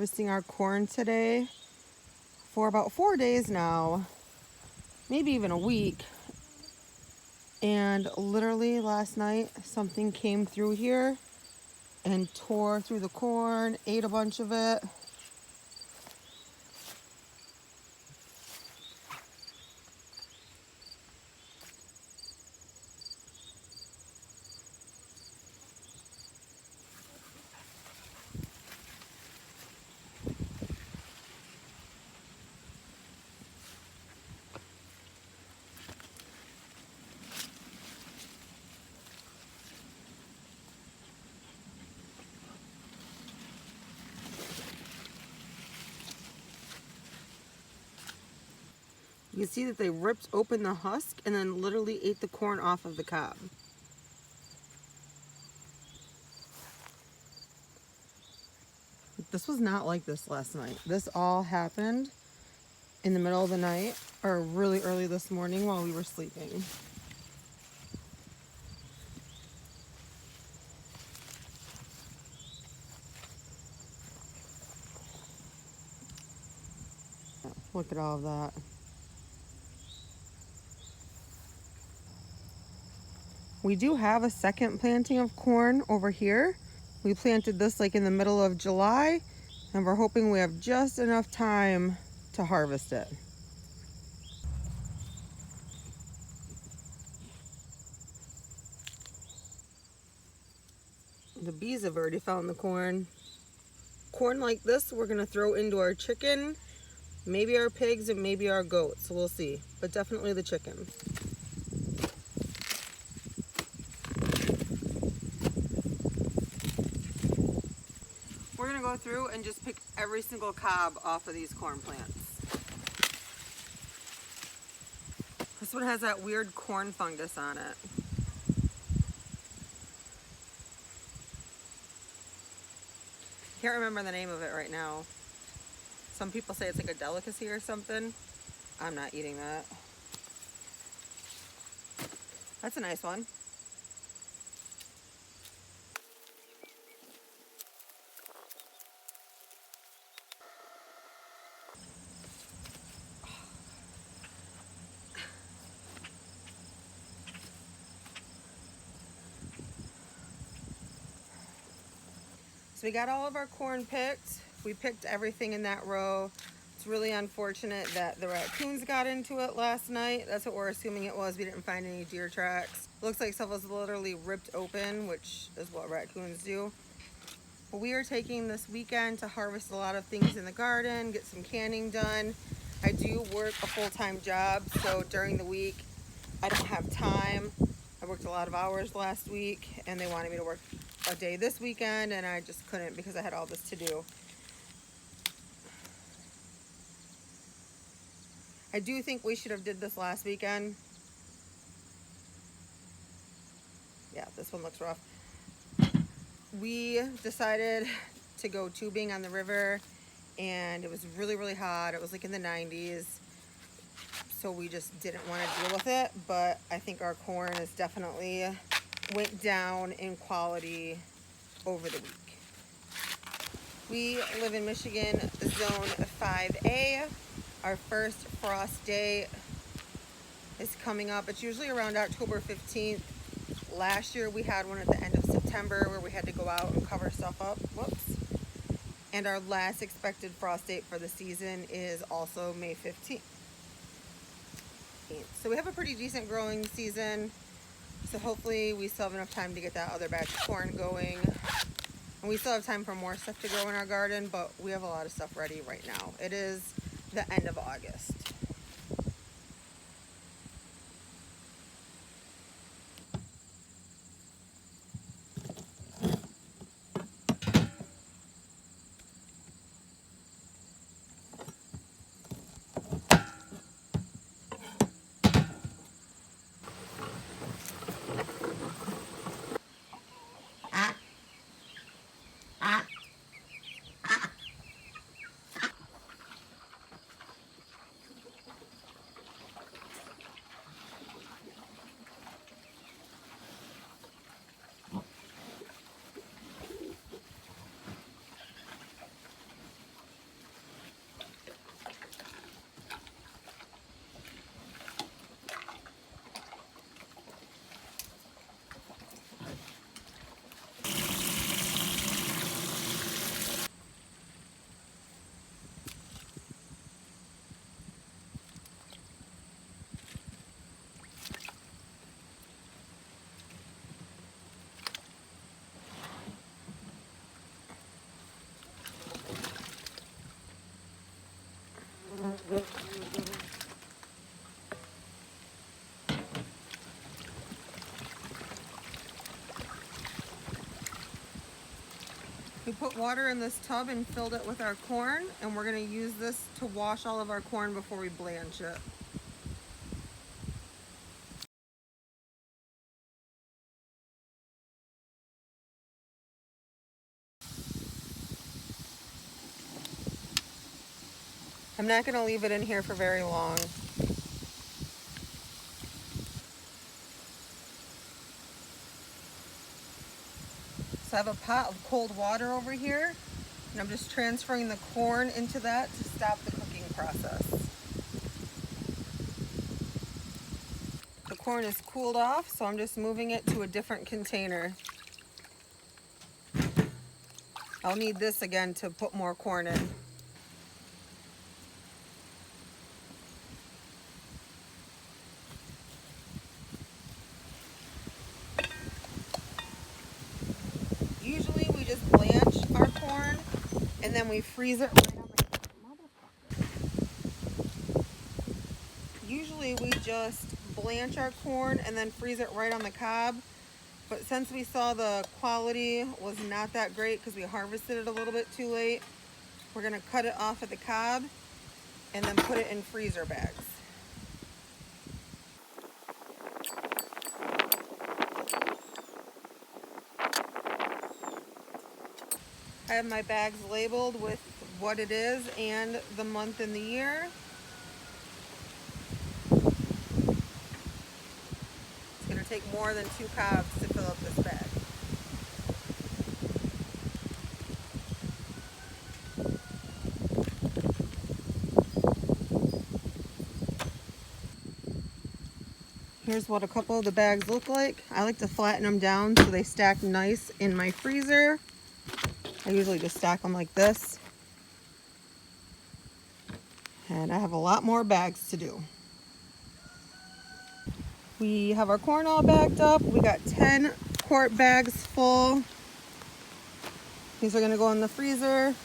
harvesting our corn today for about 4 days now, maybe even a week. And literally last night, something came through here and tore through the corn, ate a bunch of it. You can see that they ripped open the husk and then literally ate the corn off of the cob. This was not like this last night. This all happened in the middle of the night or really early this morning while we were sleeping. Look at all of that. We do have a second planting of corn over here. We planted this like in the middle of July, and we're hoping we have just enough time to harvest it. The bees have already found the corn. Corn like this we're gonna throw into our chicken, maybe our pigs, and maybe our goats. We'll see, but definitely the chicken. We're gonna go through and just pick every single cob off of these corn plants. This one has that weird corn fungus on it. Can't remember the name of it right now. Some people say it's like a delicacy or something. I'm not eating that. That's a nice one. So we got all of our corn picked. We picked everything in that row. It's really unfortunate that the raccoons got into it last night. That's what we're assuming it was. We didn't find any deer tracks. Looks like stuff was literally ripped open, which is what raccoons do. But we are taking this weekend to harvest a lot of things in the garden, get some canning done. I do work a full-time job, so during the week I don't have time. I worked a lot of hours last week and they wanted me to work a day this weekend and I just couldn't because I had all this to do. I do think we should have did this last weekend. Yeah, this one looks rough. We decided to go tubing on the river and it was really, really hot. It was like in the 90s. So we just didn't want to deal with it, but I think our corn has definitely went down in quality over the week. We live in Michigan, zone 5A. Our first frost day is coming up. It's usually around October 15th. Last year we had one at the end of September where we had to go out and cover stuff up. Whoops. And our last expected frost date for the season is also May 15th. So we have a pretty decent growing season. So hopefully we still have enough time to get that other batch of corn going. And we still have time for more stuff to grow in our garden, but we have a lot of stuff ready right now. It is the end of August. We put water in this tub and filled it with our corn, and we're gonna use this to wash all of our corn before we blanch it. I'm not gonna leave it in here for very long. So I have a pot of cold water over here, and I'm just transferring the corn into that to stop the cooking process. The corn is cooled off, so I'm just moving it to a different container. I'll need this again to put more corn in. Usually we just blanch our corn and then we freeze it right on the... Usually we just blanch our corn and then freeze it right on the cob. But since we saw the quality was not that great because we harvested it a little bit too late, we're gonna cut it off at the cob and then put it in freezer bags. I have my bags labeled with what it is and the month and the year. It's gonna take more than 2 cobs to fill up this bag. Here's what a couple of the bags look like. I like to flatten them down so they stack nice in my freezer. I usually just stack them like this. And I have a lot more bags to do. We have our corn all bagged up. We got 10 quart bags full. These are gonna go in the freezer.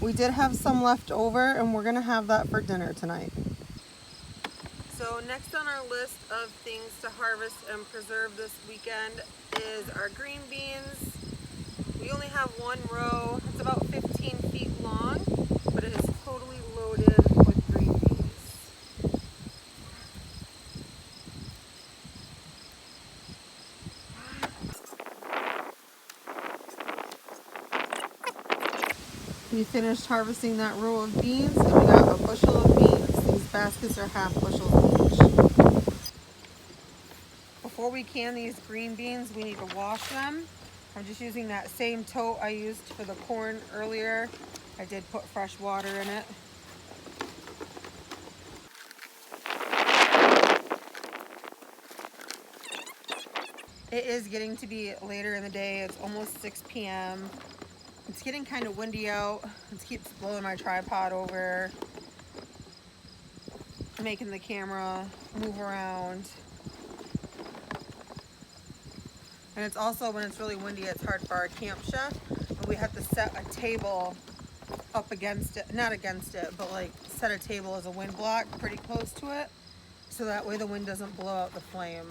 We did have some left over and we're gonna have that for dinner tonight. So next on our list of things to harvest and preserve this weekend is our green beans. We only have one row. It's about 15 feet long, but it is totally loaded with green beans. We finished harvesting that row of beans and we got a bushel of beans. These baskets are half bushels each. Before we can these green beans, we need to wash them. I'm just using that same tote I used for the corn earlier. I did put fresh water in it. It is getting to be later in the day. It's almost 6 p.m. It's getting kind of windy out. It keeps blowing my tripod over, making the camera move around. And it's also, when it's really windy, it's hard for our camp chef. But we have to set a table up against it, not against it, but like set a table as a wind block pretty close to it. So that way the wind doesn't blow out the flame.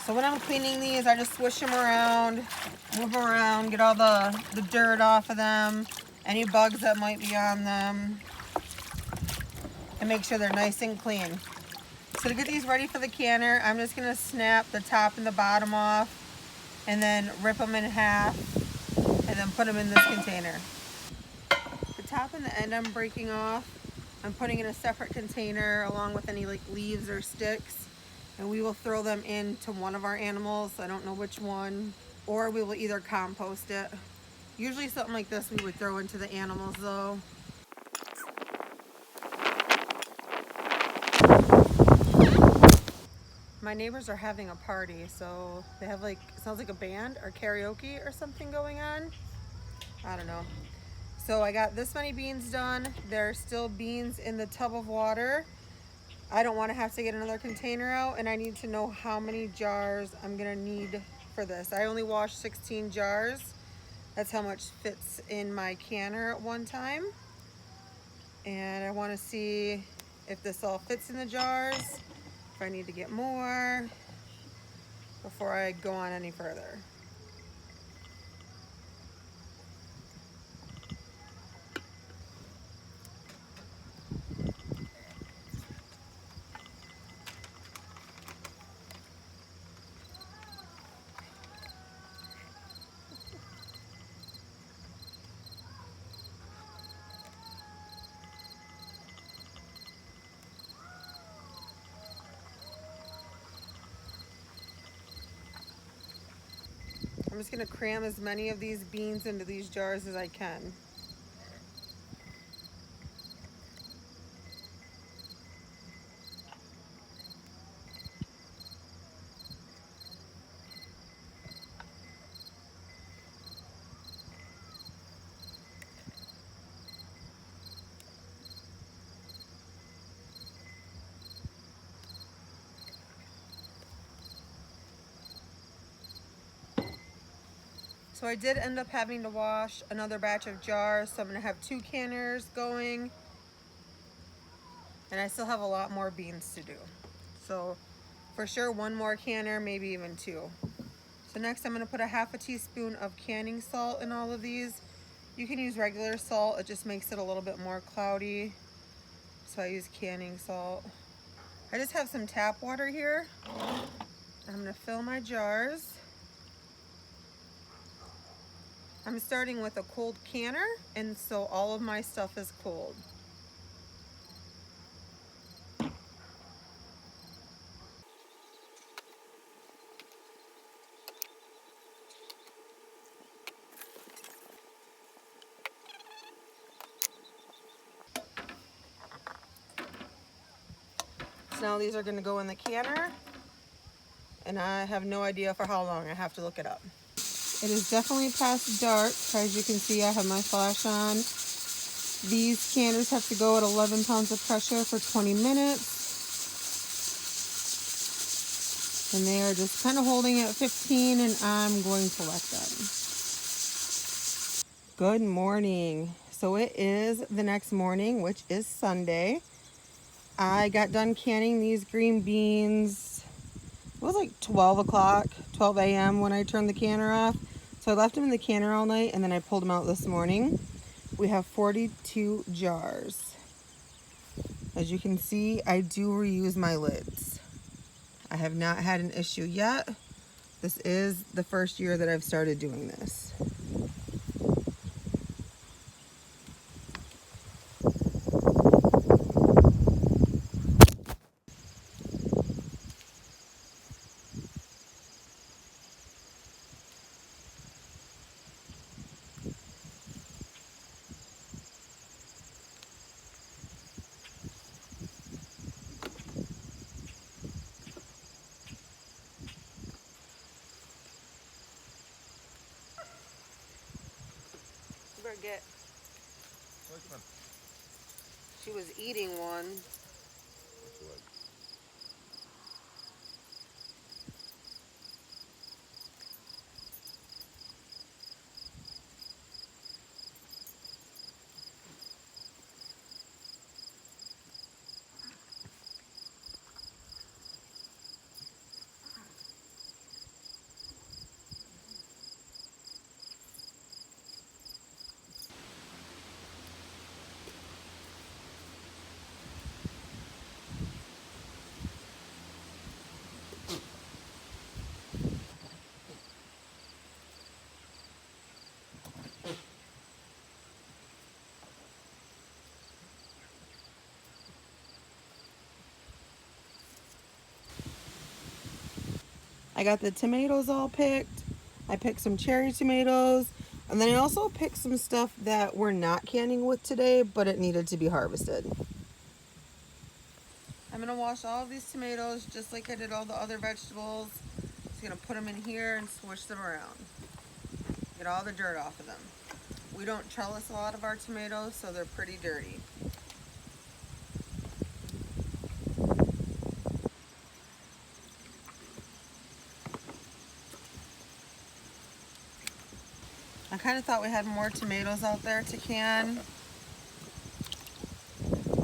So when I'm cleaning these, I just swish them around, move around, get all the dirt off of them, any bugs that might be on them, and make sure they're nice and clean. So to get these ready for the canner, I'm just gonna snap the top and the bottom off and then rip them in half and then put them in this container. The top and the end I'm breaking off. I'm putting in a separate container along with any like leaves or sticks, and we will throw them into one of our animals. I don't know which one, or we will either compost it. Usually something like this we would throw into the animals though. My neighbors are having a party, so they have like, it sounds like a band or karaoke or something going on. I don't know. So I got this many beans done. There's still beans in the tub of water. I don't want to have to get another container out, and I need to know how many jars I'm gonna need for this. I only washed 16 jars. That's how much fits in my canner at one time. And I want to see if this all fits in the jars, if I need to get more before I go on any further. I'm just gonna cram as many of these beans into these jars as I can. So I did end up having to wash another batch of jars, so I'm gonna have 2 canners going, and I still have a lot more beans to do. So for sure 1 more canner, maybe even 2. So next I'm gonna put a half a teaspoon of canning salt in all of these. You can use regular salt, it just makes it a little bit more cloudy. So I use canning salt. I just have some tap water here. I'm gonna fill my jars. I'm starting with a cold canner, and so all of my stuff is cold. So now these are gonna go in the canner, and I have no idea for how long. I have to look it up. It is definitely past dark. As you can see, I have my flash on. These canners have to go at 11 pounds of pressure for 20 minutes. And they are just kind of holding at 15, and I'm going to let them. Good morning. So it is the next morning, which is Sunday. I got done canning these green beans. It was like 12 o'clock, 12 a.m. when I turned the canner off. So I left them in the canner all night, and then I pulled them out this morning. We have 42 jars. As you can see, I do reuse my lids. I have not had an issue yet. This is the first year that I've started doing this. You better get. She was eating one. I got the tomatoes all picked. I picked some cherry tomatoes. And then I also picked some stuff that we're not canning with today, but it needed to be harvested. I'm gonna wash all of these tomatoes just like I did all the other vegetables. Just gonna put them in here and swish them around. Get all the dirt off of them. We don't trellis a lot of our tomatoes, so they're pretty dirty. kind of thought we had more tomatoes out there to can.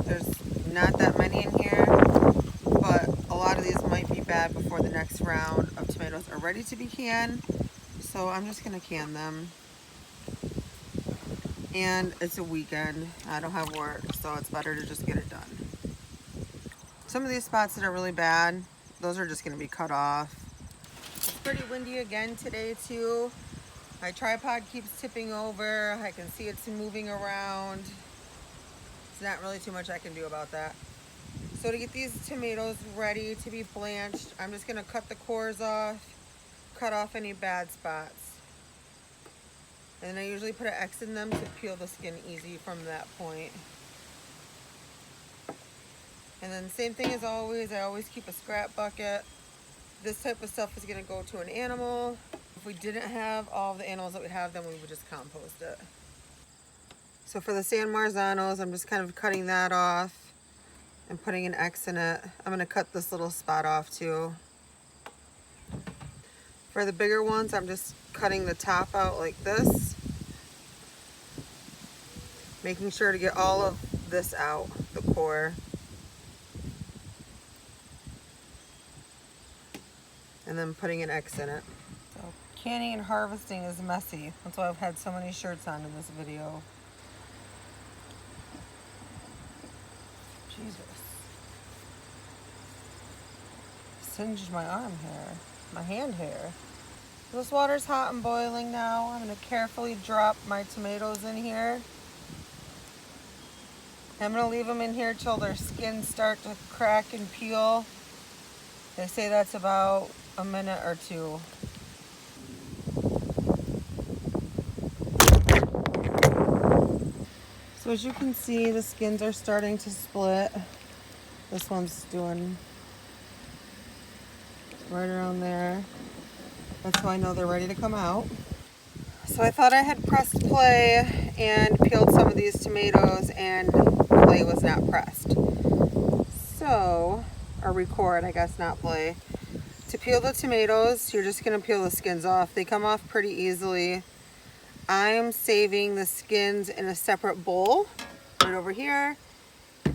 There's not that many in here, but a lot of these might be bad before the next round of tomatoes are ready to be canned. So I'm just gonna can them. And it's a weekend. I don't have work, so it's better to just get it done. Some of these spots that are really bad, those are just gonna be cut off. It's pretty windy again today too. My tripod keeps tipping over. I can see it's moving around. There's not really too much I can do about that. So to get these tomatoes ready to be blanched, I'm just gonna cut the cores off, cut off any bad spots. And I usually put an X in them to peel the skin easy from that point. And then same thing as always, I always keep a scrap bucket. This type of stuff is gonna go to an animal. If we didn't have all the animals that we have, then we would just compost it. So for the San Marzanos, I'm just kind of cutting that off and putting an X in it. I'm gonna cut this little spot off too. For the bigger ones, I'm just cutting the top out like this, making sure to get all of this out, the core. And then putting an X in it. So canning and harvesting is messy. That's why I've had so many shirts on in this video. Jesus. Singed my arm hair, my hand hair. This water's hot and boiling now. I'm gonna carefully drop my tomatoes in here. I'm gonna leave them in here till their skins start to crack and peel. They say that's about a minute or two. So as you can see, the skins are starting to split. This one's doing right around there. That's how I know they're ready to come out. So I thought I had pressed play and peeled some of these tomatoes, and play was not pressed. So, or record, I guess, not play. To peel the tomatoes, you're just gonna peel the skins off. They come off pretty easily. I'm saving the skins in a separate bowl right over here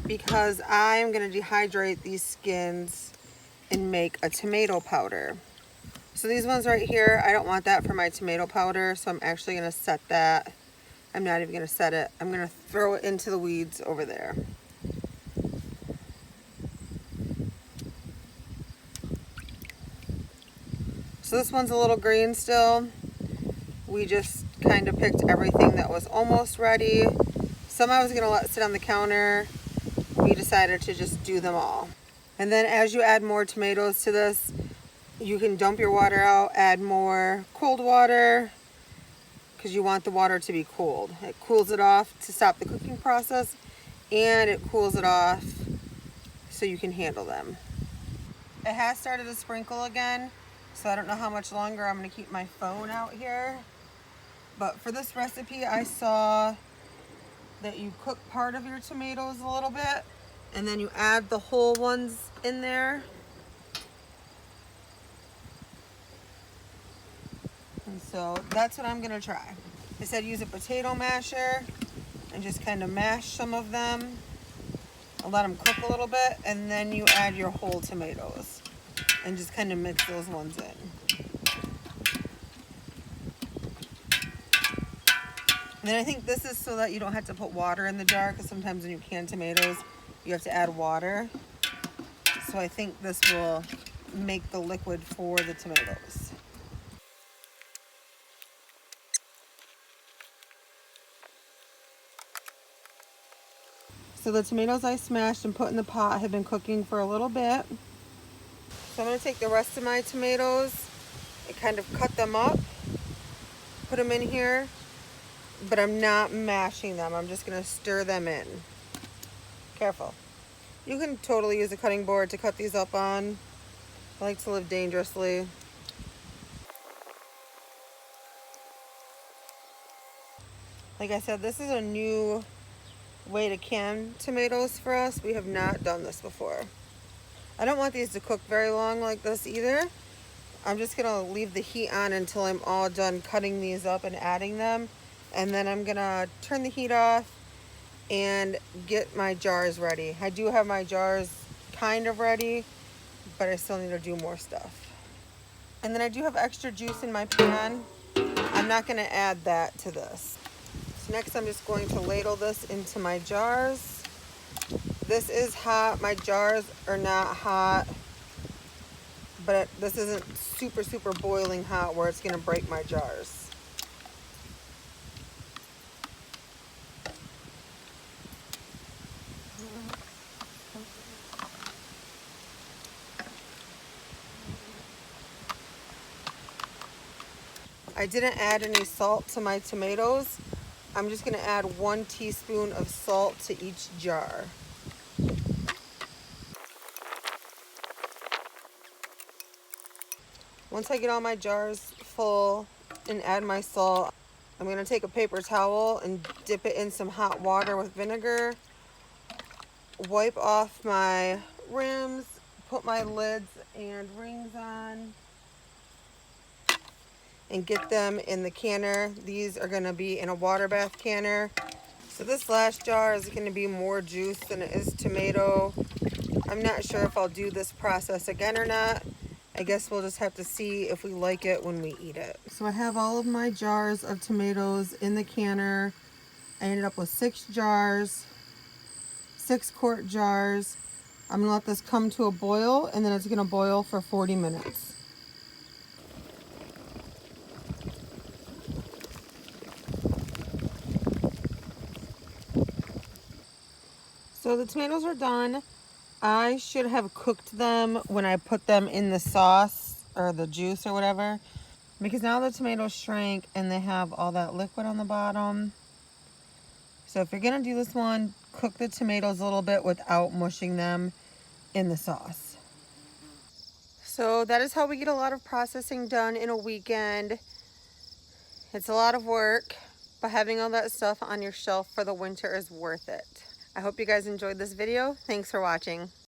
because I'm gonna dehydrate these skins and make a tomato powder. So these ones right here, I don't want that for my tomato powder, so I'm actually gonna set that. I'm not even gonna set it. I'm gonna throw it into the weeds over there. So this one's a little green still. We just kind of picked everything that was almost ready. Some I was gonna let sit on the counter. We decided to just do them all. And then as you add more tomatoes to this, you can dump your water out, add more cold water, because you want the water to be cold. It cools it off to stop the cooking process, and it cools it off so you can handle them. It has started to sprinkle again, so I don't know how much longer I'm gonna keep my phone out here. But for this recipe, I saw that you cook part of your tomatoes a little bit, and then you add the whole ones in there. And so that's what I'm gonna try. I said use a potato masher and just kind of mash some of them and let them cook a little bit, and then you add your whole tomatoes and just kind of mix those ones in. And then I think this is so that you don't have to put water in the jar, because sometimes when you can tomatoes, you have to add water. So I think this will make the liquid for the tomatoes. So the tomatoes I smashed and put in the pot have been cooking for a little bit. So I'm going to take the rest of my tomatoes and kind of cut them up, put them in here, but I'm not mashing them. I'm just going to stir them in. Careful. You can totally use a cutting board to cut these up on. I like to live dangerously. Like I said, this is a new way to can tomatoes for us. We have not done this before. I don't want these to cook very long like this either. I'm just gonna leave the heat on until I'm all done cutting these up and adding them. And then I'm gonna turn the heat off and get my jars ready. I do have my jars kind of ready, but I still need to do more stuff. And then I do have extra juice in my pan. I'm not gonna add that to this. So next I'm just going to ladle this into my jars. This is hot. My jars are not hot, but this isn't super boiling hot where it's gonna break my jars. I didn't add any salt to my tomatoes. I'm just gonna add 1 teaspoon of salt to each jar. Once I get all my jars full and add my salt, I'm gonna take a paper towel and dip it in some hot water with vinegar, wipe off my rims, put my lids and rings on, and get them in the canner. These are gonna be in a water bath canner. So this last jar is gonna be more juice than it is tomato. I'm not sure if I'll do this process again or not. I guess we'll just have to see if we like it when we eat it. So I have all of my jars of tomatoes in the canner. I ended up with 6 jars, 6-quart jars. I'm gonna let this come to a boil, and then it's gonna boil for 40 minutes. So the tomatoes are done. I should have cooked them when I put them in the sauce or the juice or whatever, because now the tomatoes shrank and they have all that liquid on the bottom. So if you're gonna do this one, cook the tomatoes a little bit without mushing them in the sauce. So that is how we get a lot of processing done in a weekend. It's a lot of work, but having all that stuff on your shelf for the winter is worth it. I hope you guys enjoyed this video. Thanks for watching.